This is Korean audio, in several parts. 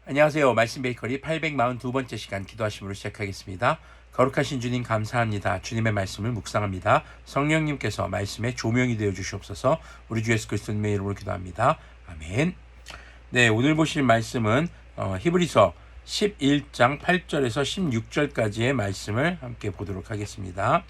안녕하세요. 말씀 베이커리 842번째 시간 기도하심으로 시작하겠습니다. 거룩하신 주님 감사합니다. 주님의 말씀을 묵상합니다. 성령님께서 말씀의 조명이 되어 주시옵소서. 우리 주 예수 그리스도님의 이름으로 기도합니다. 아멘. 네, 오늘 보실 말씀은 히브리서 11장 8절에서 16절까지의 말씀을 함께 보도록 하겠습니다.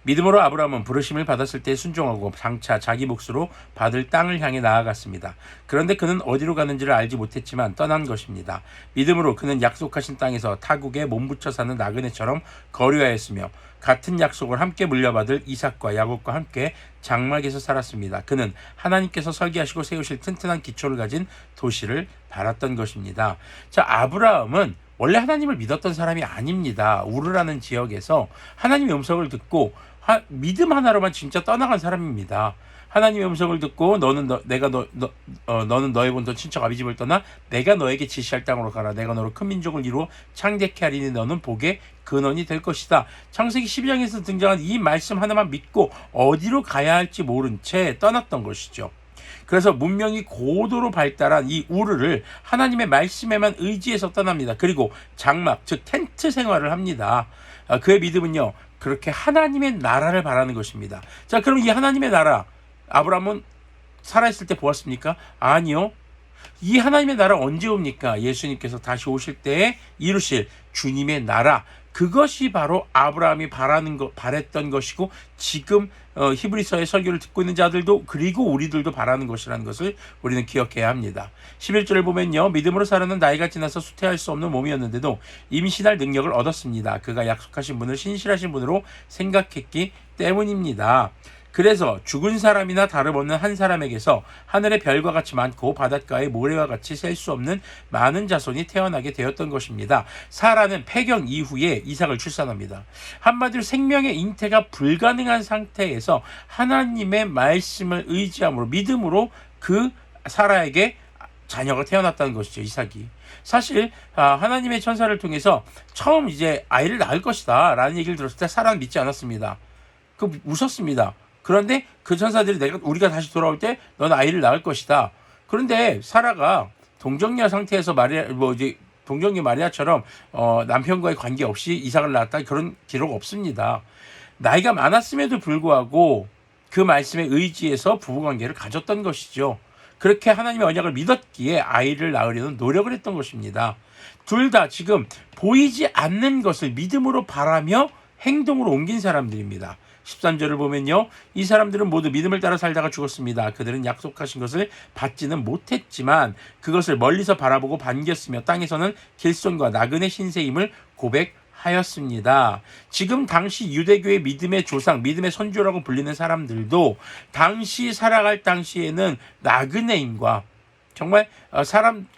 믿음으로 아브라함은 부르심을 받았을 때 순종하고 장차 자기 몫으로 받을 땅을 향해 나아갔습니다. 그런데 그는 어디로 가는지를 알지 못했지만 떠난 것입니다. 믿음으로 그는 약속하신 땅에서 타국에 몸붙여 사는 나그네처럼 거류하였으며 같은 약속을 함께 물려받을 이삭과 야곱과 함께 장막에서 살았습니다. 그는 하나님께서 설계하시고 세우실 튼튼한 기초를 가진 도시를 바랐던 것입니다. 자, 아브라함은 원래 하나님을 믿었던 사람이 아닙니다. 우르라는 지역에서 하나님의 음성을 듣고 믿음 하나로만 진짜 떠나간 사람입니다. 하나님의 음성을 듣고 너는 너의 본토 친척 아비집을 떠나 내가 너에게 지시할 땅으로 가라. 내가 너로 큰 민족을 이루어 창대케 하리니 너는 복의 근원이 될 것이다. 창세기 12장에서 등장한 이 말씀 하나만 믿고 어디로 가야 할지 모른 채 떠났던 것이죠. 그래서 문명이 고도로 발달한 이 우르를 하나님의 말씀에만 의지해서 떠납니다. 그리고 장막, 즉 텐트 생활을 합니다. 그의 믿음은요, 그렇게 하나님의 나라를 바라는 것입니다. 자, 그럼 이 하나님의 나라, 아브라함은 살아있을 때 보았습니까? 아니요. 이 하나님의 나라 언제 옵니까? 예수님께서 다시 오실 때에 이루실 주님의 나라, 그것이 바로 아브라함이 바랬던 것이고 지금 히브리서의 설교를 듣고 있는 자들도 그리고 우리들도 바라는 것이라는 것을 우리는 기억해야 합니다. 11절을 보면요, 믿음으로 사라는 나이가 지나서 수태할 수 없는 몸이었는데도 임신할 능력을 얻었습니다. 그가 약속하신 분을 신실하신 분으로 생각했기 때문입니다. 그래서 죽은 사람이나 다름없는 한 사람에게서 하늘의 별과 같이 많고 바닷가의 모래와 같이 셀 수 없는 많은 자손이 태어나게 되었던 것입니다. 사라는 폐경 이후에 이삭을 출산합니다. 한마디로 생명의 잉태가 불가능한 상태에서 하나님의 말씀을 의지함으로 믿음으로 그 사라에게 자녀가 태어났다는 것이죠. 이삭이. 사실 하나님의 천사를 통해서 처음 이제 아이를 낳을 것이다 라는 얘기를 들었을 때 사라는 믿지 않았습니다. 웃었습니다. 그런데 그 천사들이 우리가 다시 돌아올 때 넌 아이를 낳을 것이다. 그런데 사라가 동정녀 상태에서 동정녀 마리아처럼 남편과의 관계 없이 이삭을 낳았다, 그런 기록 없습니다. 나이가 많았음에도 불구하고 그 말씀에 의지해서 부부관계를 가졌던 것이죠. 그렇게 하나님의 언약을 믿었기에 아이를 낳으려는 노력을 했던 것입니다. 둘 다 지금 보이지 않는 것을 믿음으로 바라며 행동으로 옮긴 사람들입니다. 13절을 보면요, 이 사람들은 모두 믿음을 따라 살다가 죽었습니다. 그들은 약속하신 것을 받지는 못했지만 그것을 멀리서 바라보고 반겼으며 땅에서는 길손과 나그네 신세임을 고백하였습니다. 지금 당시 유대교의 믿음의 조상, 믿음의 선조라고 불리는 사람들도 당시 살아갈 당시에는 나그네임과 정말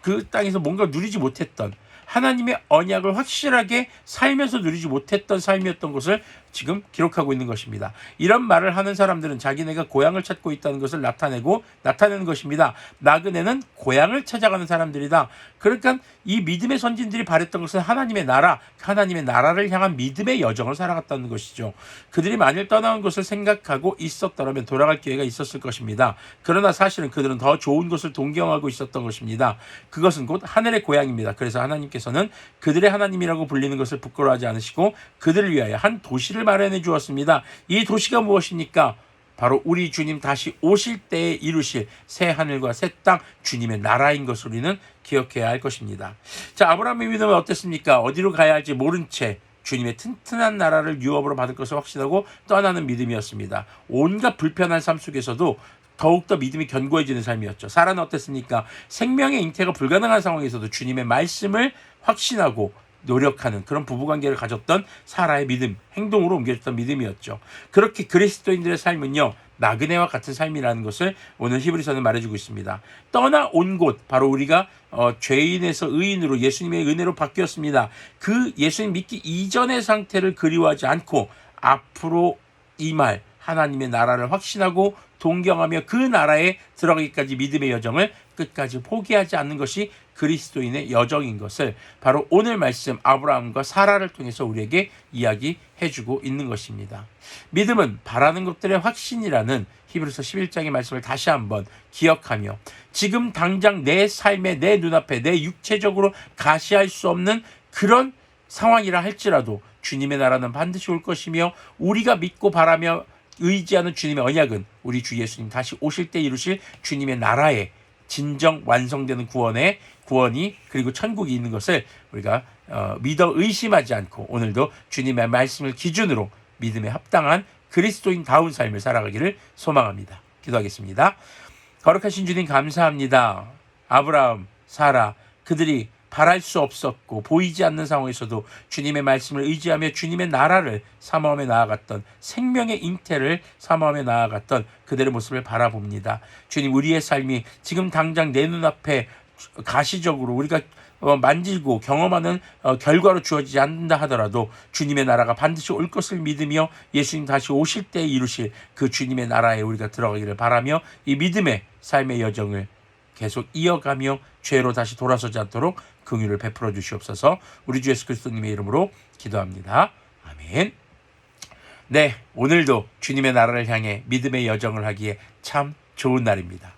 그 땅에서 뭔가 누리지 못했던 하나님의 언약을 확실하게 살면서 누리지 못했던 삶이었던 것을 지금 기록하고 있는 것입니다. 이런 말을 하는 사람들은 자기네가 고향을 찾고 있다는 것을 나타내는 것입니다. 나그네는 고향을 찾아가는 사람들이다. 그러니까 이 믿음의 선진들이 바랬던 것은 하나님의 나라를 향한 믿음의 여정을 살아갔다는 것이죠. 그들이 만일 떠나온 것을 생각하고 있었더라면 돌아갈 기회가 있었을 것입니다. 그러나 사실은 그들은 더 좋은 것을 동경하고 있었던 것입니다. 그것은 곧 하늘의 고향입니다. 그래서 하나님께서는 그들의 하나님이라고 불리는 것을 부끄러워하지 않으시고 그들을 위하여 한 도시를 마련해 주었습니다. 이 도시가 무엇입니까? 바로 우리 주님 다시 오실 때에 이루실 새 하늘과 새 땅, 주님의 나라인 것을 우리는 기억해야 할 것입니다. 자, 아브라함의 믿음은 어땠습니까? 어디로 가야 할지 모른 채 주님의 튼튼한 나라를 유업으로 받을 것을 확신하고 떠나는 믿음이었습니다. 온갖 불편한 삶 속에서도 더욱더 믿음이 견고해지는 삶이었죠. 사라는 어땠습니까? 생명의 잉태가 불가능한 상황에서도 주님의 말씀을 확신하고 노력하는 그런 부부관계를 가졌던 사라의 믿음, 행동으로 옮겨졌던 믿음이었죠. 그렇게 그리스도인들의 삶은요, 나그네와 같은 삶이라는 것을 오늘 히브리서는 말해주고 있습니다. 떠나온 곳, 바로 우리가 죄인에서 의인으로 예수님의 은혜로 바뀌었습니다. 그 예수님 믿기 이전의 상태를 그리워하지 않고 앞으로 임할 하나님의 나라를 확신하고 동경하며 그 나라에 들어가기까지 믿음의 여정을 끝까지 포기하지 않는 것이 그리스도인의 여정인 것을 바로 오늘 말씀 아브라함과 사라를 통해서 우리에게 이야기해주고 있는 것입니다. 믿음은 바라는 것들의 확신이라는 히브리서 11장의 말씀을 다시 한번 기억하며 지금 당장 내 삶에 내 눈앞에 내 육체적으로 가시할 수 없는 그런 상황이라 할지라도 주님의 나라는 반드시 올 것이며 우리가 믿고 바라며 의지하는 주님의 언약은 우리 주 예수님 다시 오실 때 이루실 주님의 나라의 진정 완성되는 구원이 그리고 천국이 있는 것을 우리가 믿어 의심하지 않고 오늘도 주님의 말씀을 기준으로 믿음에 합당한 그리스도인다운 삶을 살아가기를 소망합니다. 기도하겠습니다. 거룩하신 주님 감사합니다. 아브라함, 사라 그들이 바랄 수 없었고 보이지 않는 상황에서도 주님의 말씀을 의지하며 주님의 나라를 사모하며 나아갔던 생명의 잉태를 사모하며 나아갔던 그들의 모습을 바라봅니다. 주님 우리의 삶이 지금 당장 내 눈앞에 가시적으로 우리가 만지고 경험하는 결과로 주어지지 않는다 하더라도 주님의 나라가 반드시 올 것을 믿으며 예수님 다시 오실 때 이루실 그 주님의 나라에 우리가 들어가기를 바라며 이 믿음의 삶의 여정을 계속 이어가며 죄로 다시 돌아서지 않도록 긍휼을 베풀어 주시옵소서. 우리 주 예수 그리스도님의 이름으로 기도합니다. 아멘. 네, 오늘도 주님의 나라를 향해 믿음의 여정을 하기에 참 좋은 날입니다.